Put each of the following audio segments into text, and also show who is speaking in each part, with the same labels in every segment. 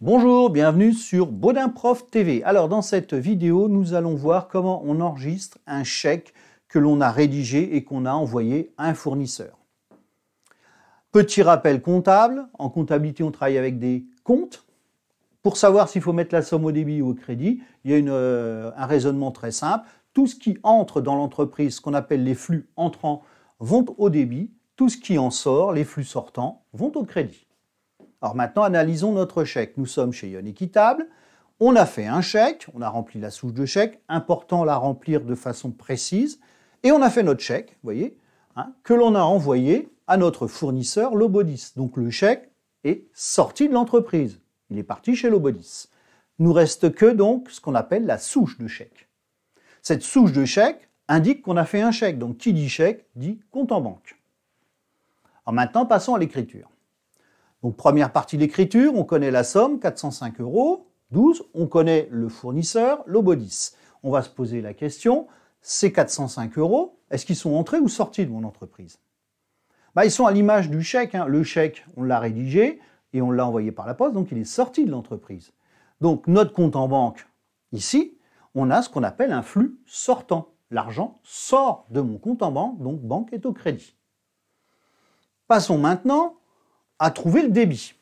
Speaker 1: Bonjour, bienvenue sur Baudin Prof TV. Alors dans cette vidéo, nous allons voir comment on enregistre un chèque que l'on a rédigé et qu'on a envoyé à un fournisseur. Petit rappel comptable, en comptabilité on travaille avec des comptes. Pour savoir s'il faut mettre la somme au débit ou au crédit, il y a un raisonnement très simple. Tout ce qui entre dans l'entreprise, ce qu'on appelle les flux entrants, vont au débit. Tout ce qui en sort, les flux sortants, vont au crédit. Alors maintenant, analysons notre chèque. Nous sommes chez Ion Équitable. On a fait un chèque, on a rempli la souche de chèque. Important la remplir de façon précise. Et on a fait notre chèque, vous voyez, que l'on a envoyé à notre fournisseur Lobodis. Donc le chèque est sorti de l'entreprise. Il est parti chez Lobodis. Il nous reste que donc ce qu'on appelle la souche de chèque. Cette souche de chèque indique qu'on a fait un chèque. Donc qui dit chèque dit compte en banque. Alors maintenant, passons à l'écriture. Donc première partie de l'écriture, on connaît la somme, 405 €, 12. On connaît le fournisseur, Lobodis. On va se poser la question, ces 405 €, est-ce qu'ils sont entrés ou sortis de mon entreprise? Ils sont à l'image du chèque. Le chèque, on l'a rédigé et on l'a envoyé par la poste, donc il est sorti de l'entreprise. Donc notre compte en banque, ici, on a ce qu'on appelle un flux sortant. L'argent sort de mon compte en banque, donc banque est au crédit. Passons maintenant à trouver le débit.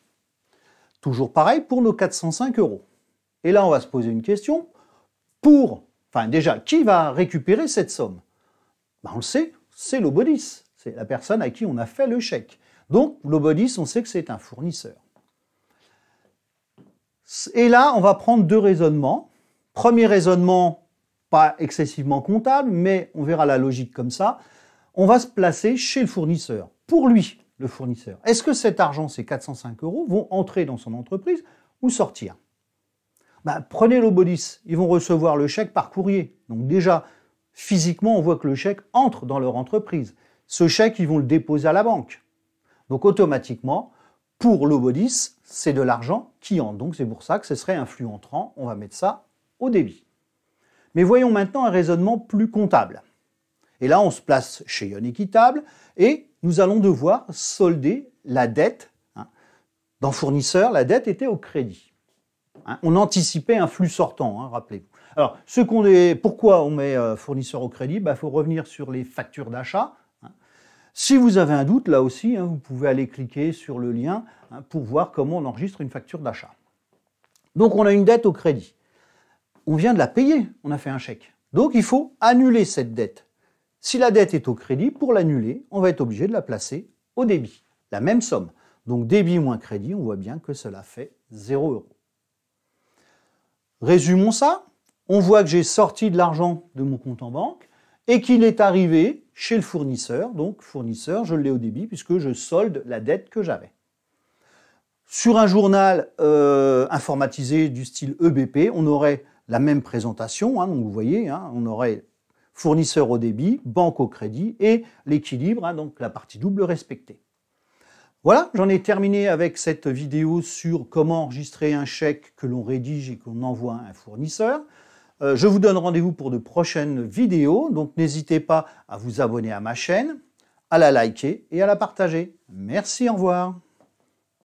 Speaker 1: Toujours pareil pour nos 405 €. Et là, on va se poser une question. Déjà, qui va récupérer cette somme? On le sait, c'est Lobodis. C'est la personne à qui on a fait le chèque. Donc, Lobodis, on sait que c'est un fournisseur. Et là, on va prendre deux raisonnements. Premier raisonnement, pas excessivement comptable, mais on verra la logique comme ça. On va se placer chez le fournisseur. Pour lui, le fournisseur, est-ce que cet argent, ces 405 €, vont entrer dans son entreprise ou sortir? Prenez Lobodis, ils vont recevoir le chèque par courrier. Donc déjà, physiquement, on voit que le chèque entre dans leur entreprise. Ce chèque, ils vont le déposer à la banque. Donc automatiquement, pour Lobodis, c'est de l'argent qui entre. Donc c'est pour ça que ce serait un flux entrant. On va mettre ça au débit. Mais voyons maintenant un raisonnement plus comptable. Et là, on se place chez Ion Équitable et nous allons devoir solder la dette. Dans fournisseur, la dette était au crédit. On anticipait un flux sortant, rappelez-vous. Alors, pourquoi on met fournisseur au crédit? Il faut revenir sur les factures d'achat. Si vous avez un doute, là aussi, vous pouvez aller cliquer sur le lien pour voir comment on enregistre une facture d'achat. Donc, on a une dette au crédit. On vient de la payer, on a fait un chèque. Donc, il faut annuler cette dette. Si la dette est au crédit, pour l'annuler, on va être obligé de la placer au débit. La même somme. Donc, débit moins crédit, on voit bien que cela fait 0 €. Résumons ça. On voit que j'ai sorti de l'argent de mon compte en banque et qu'il est arrivé chez le fournisseur. Donc, fournisseur, je l'ai au débit puisque je solde la dette que j'avais. Sur un journal informatisé du style EBP, on aurait la même présentation. Donc, vous voyez, on aurait fournisseur au débit, banque au crédit et l'équilibre, donc la partie double respectée. Voilà, j'en ai terminé avec cette vidéo sur comment enregistrer un chèque que l'on rédige et qu'on envoie à un fournisseur. Je vous donne rendez-vous pour de prochaines vidéos, donc n'hésitez pas à vous abonner à ma chaîne, à la liker et à la partager. Merci, au revoir.